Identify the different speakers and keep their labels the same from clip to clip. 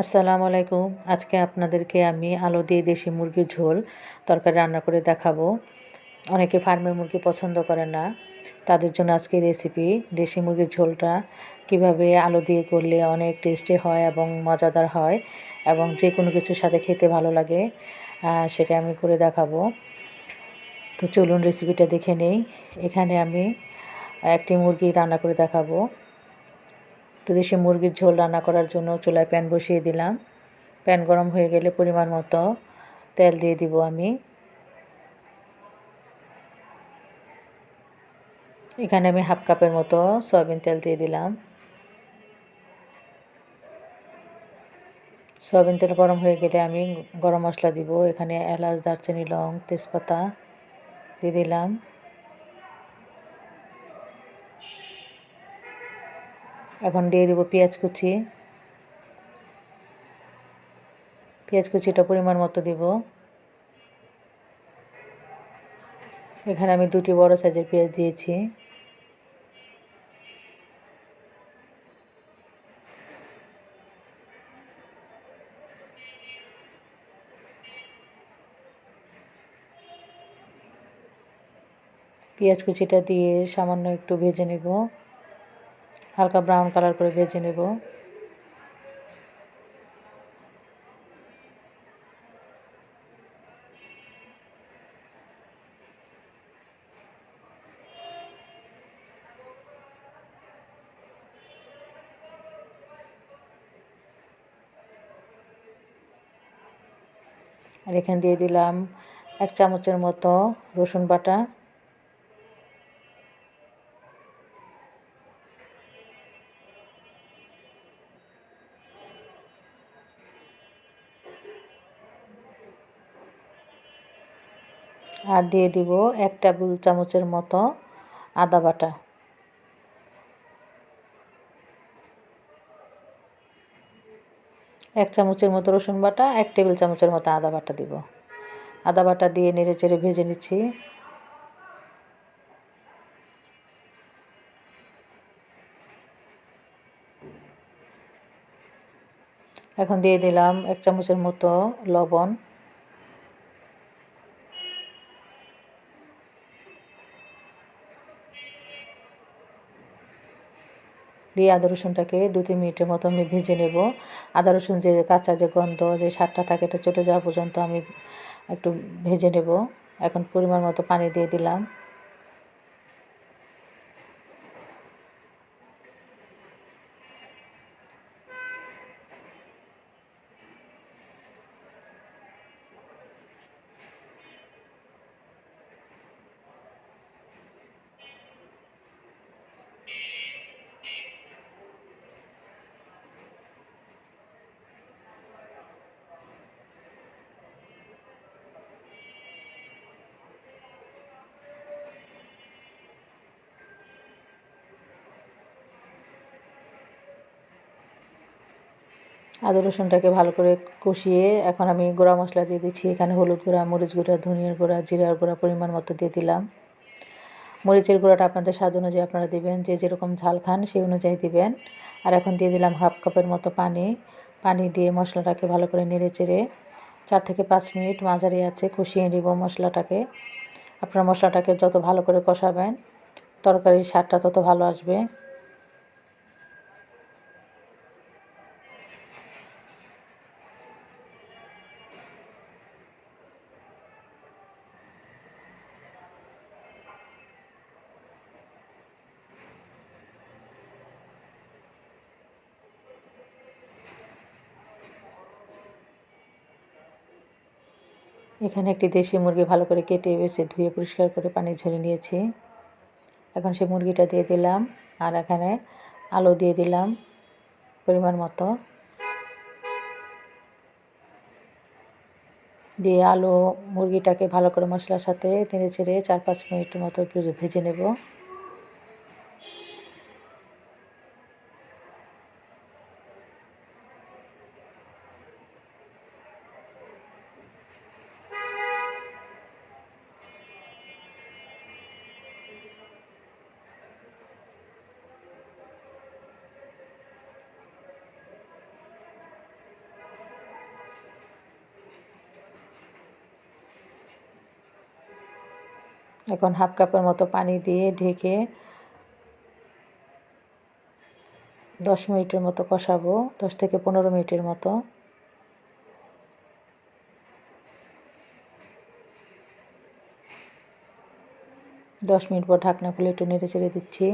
Speaker 1: আসসালামু আলাইকুম। আজকে আপনাদেরকে আমি আলু দিয়ে দেশি মুরগির ঝোল তরকারি রান্না করে দেখাবো। অনেকে ফার্মের মুরগি পছন্দ করে না, তাদের জন্য আজকের রেসিপি। দেশি মুরগির ঝোলটা কিভাবে আলু দিয়ে করলে অনেক টেস্টি হয় এবং মজাদার হয় এবং যে কোনো কিছুর সাথে খেতে ভালো লাগে, সেটা আমি করে দেখাবো। তো চলুন রেসিপিটা দেখে নেই। এখানে আমি একটি মুরগি রান্না করে দেখাবো। তো দেশি মুরগির ঝোল রান্না করার জন্য চুলায় প্যান বসিয়ে দিলাম। প্যান গরম হয়ে গেলে পরিমাণ মতো তেল দিয়ে দিব আমি। এখানে আমি হাফ কাপের মতো সয়াবিন তেল দিয়ে দিলাম। সয়াবিন তেল গরম হয়ে গেলে আমি গরম মশলা দিব। এখানে এলাচ, দারচিনি, লং, তেজপাতা দিয়ে দিলাম। এখন দিয়ে দেব পেঁয়াজ কুচি। পেঁয়াজ কুচিটা পরিমাণ মতো দিব। এখানে আমি দুটি বড় সাইজের পেঁয়াজ দিয়েছি। পেঁয়াজ কুচিটা দিয়ে সামান্য একটু ভেজে নেব, হালকা ব্রাউন কালার করে ভেজে নেব। আর এখানে দিয়ে দিলাম 1 চামচের মতো রসুন বাটা। আর দিয়ে দিব 1 টেবিল চামচের মতো আদা বাটা। এক চামচের মতো রসুন বাটা, 1 টেবিল চামচের মতো আদা বাটা দিব। আদা বাটা দিয়ে নেড়েচেড়ে ভেজে নিচ্ছি। এখন দিয়ে দিলাম 1 চামচের মতো লবণ। দিয়ে আদা রসুনটাকে 2-3 মিনিটের মতো আমি ভেজে নেব। আদা রসুন যে কাঁচা যে গন্ধ, যে স্বাদটা থাকে, এটা চলে যাওয়া পর্যন্ত আমি একটু ভেজে নেব। এখন পরিমাণ মতো পানি দিয়ে দিলাম। আদা রসুনটাকে ভালো করে কষিয়ে এখন আমি গুঁড়া মশলা দিয়ে দিচ্ছি। এখানে হলুদ গুঁড়া, মরিচ গুঁড়া, ধনিয়ার গুঁড়া, জিরার গুঁড়া পরিমাণ মতো দিয়ে দিলাম। মরিচের গুঁড়াটা আপনাদের স্বাদ অনুযায়ী আপনারা দিবেন, যে যেরকম ঝাল খান সেই অনুযায়ী দিবেন। আর এখন দিয়ে দিলাম হাফ কাপের মতো পানি। পানি দিয়ে মশলাটাকে ভালো করে নেড়েচেড়ে 4 থেকে 5 মিনিট মাঝারি আঁচে কষিয়ে নিব মশলাটাকে। আপনারা মশলাটাকে যত ভালো করে কষাবেন, তরকারির স্বাদটা তত ভালো আসবে। এখানে একটি দেশি মুরগি ভালো করে কেটে বেছে ধুয়ে পরিষ্কার করে পানি ঝরিয়ে নিয়েছি। এখন সেই মুরগিটা দিয়ে দিলাম। আর এখানে আলু দিয়ে দিলাম পরিমাণ মতো। দিয়ে আলু মুরগিটাকে ভালো করে মশলার সাথে নেড়েচেড়ে 4-5 মিনিটের মতো ভেজে নেব। এখন হাফ কাপের মতো পানি দিয়ে ঢেকে 10 মিনিটের মতো কষাবো, 10 থেকে 15 মিনিটের মতো। দশ মিনিট পর ঢাকনা খুলে একটু নেড়ে চেড়ে দিচ্ছি।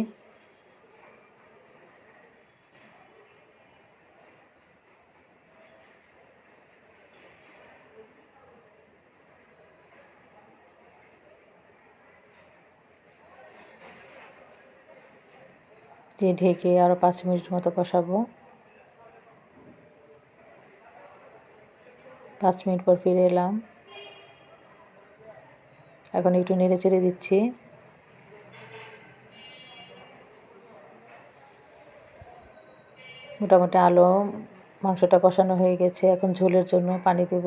Speaker 1: দিয়ে ঢেকে আরও 5 মিনিট মতো কষাবো। 5 মিনিট পর ফিরে এলাম। এখন একটু নেড়ে চেড়ে দিচ্ছি। মোটামুটি মাংসটা কষানো হয়ে গেছে। এখন ঝোলের জন্য পানি দেব।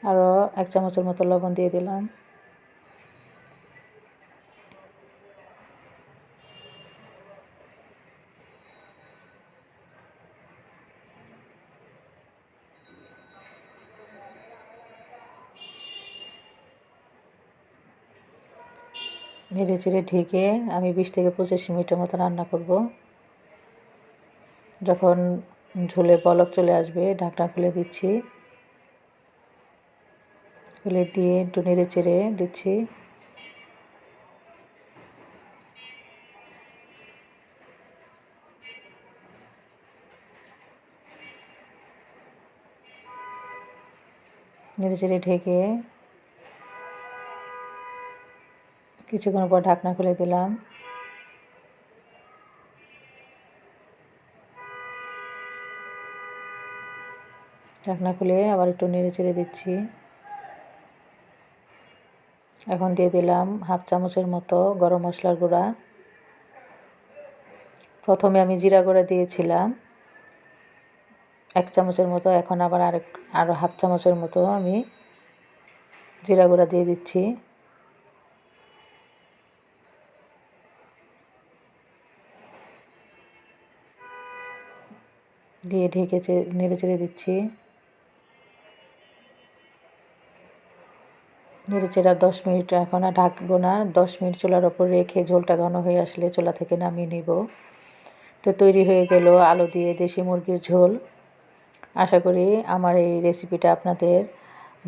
Speaker 1: আরও 1 চামচের মতো লবণ দিয়ে দিলাম। নেড়ে চেড়ে ঢেকে আমি 20 থেকে 25 মিনিটের মতো রান্না করব। যখন ঝোলে বলক চলে আসবে ঢাকনা খুলে দিচ্ছি। খুলে দিয়ে একটু নেড়ে চেড়ে দিচ্ছি। নেড়ে চেড়ে ঢেকে কিছুক্ষণ পর ঢাকনা খুলে দিলাম। ঢাকনা খুলে আবার একটু নেড়ে চেড়ে দিচ্ছি। এখন দিয়ে দিলাম হাফ চামচের মতো গরম মশলার গুঁড়া। প্রথমে আমি জিরা গুঁড়া দিয়েছিলাম 1 চামচের মতো, এখন আবার আরও হাফ চামচের মতো আমি জিরা গুঁড়া দিয়ে দিচ্ছি। দিয়ে ঢেকে নেড়ে চেড়ে দিচ্ছি। নেড়ে চেড়ে 10 মিনিট, এখন আর ঢাকবো না। 10 মিনিট চুলার ওপর রেখে ঝোলটা ঘন হয়ে আসলে চুলা থেকে নামিয়ে নিব। তো তৈরি হয়ে গেল আলু দিয়ে দেশি মুরগির ঝোল। আশা করি আমার এই রেসিপিটা আপনাদের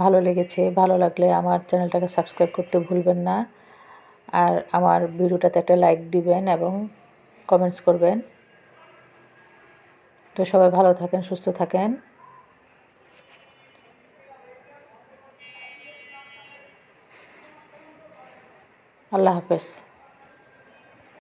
Speaker 1: ভালো লেগেছে। ভালো লাগলে আমার চ্যানেলটাকে সাবস্ক্রাইব করতে ভুলবেন না। আর আমার ভিডিওটাতে একটা লাইক দিবেন এবং কমেন্টস করবেন। তো সবাই ভালো থাকেন, সুস্থ থাকেন। আল্লাহ হাফেজ।